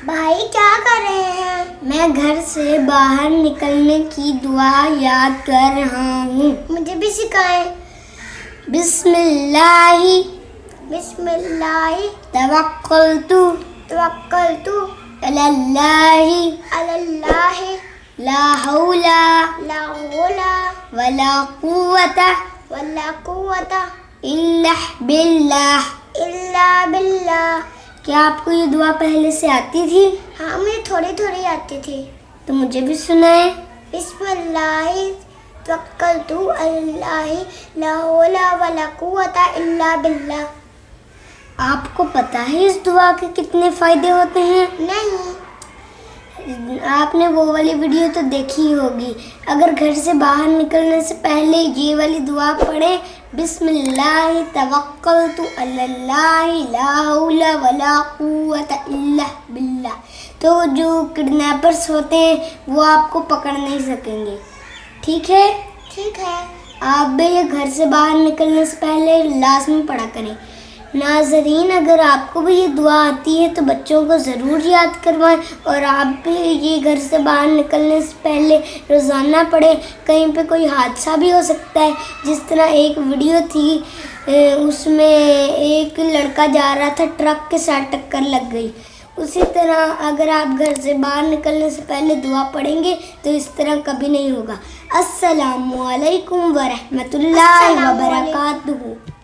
بھائی کیا کر رہے ہیں؟ میں گھر سے باہر نکلنے کی دعا یاد کر رہا ہوں. مجھے بھی سکھائیں. بسم اللہ بسم اللہ توکلت علی اللہ لا حول ولا قوت الا باللہ. کیا آپ کو یہ دعا پہلے سے آتی تھی؟ ہاں مجھے تھوڑی آتی تھی. تو مجھے بھی سنائیں. بسم اللہ توکلت علی اللہ لا حول ولا قوت الا باللہ. آپ کو پتا ہے اس دعا کے کتنے فائدے ہوتے ہیں؟ نہیں. آپ نے وہ والی ویڈیو تو دیکھی ہوگی. اگر گھر سے باہر نکلنے سے پہلے یہ والی دعا پڑھیں، بسم اللہ توکلت علی اللہ لا حول ولا قوت الا باللہ، تو جو کڈنیپرز ہوتے ہیں وہ آپ کو پکڑ نہیں سکیں گے. ٹھیک ہے؟ ٹھیک ہے. آپ بھی یہ گھر سے باہر نکلنے سے پہلے لازمی پڑھا کریں. ناظرین، اگر آپ کو بھی یہ دعا آتی ہے تو بچوں کو ضرور یاد کروائیں، اور آپ بھی یہ گھر سے باہر نکلنے سے پہلے روزانہ پڑھیں. کہیں پہ کوئی حادثہ بھی ہو سکتا ہے. جس طرح ایک ویڈیو تھی، اس میں ایک لڑکا جا رہا تھا، ٹرک کے ساتھ ٹکر لگ گئی. اسی طرح اگر آپ گھر سے باہر نکلنے سے پہلے دعا پڑھیں گے تو اس طرح کبھی نہیں ہوگا. السلام علیکم ورحمۃ اللہ وبرکاتہ.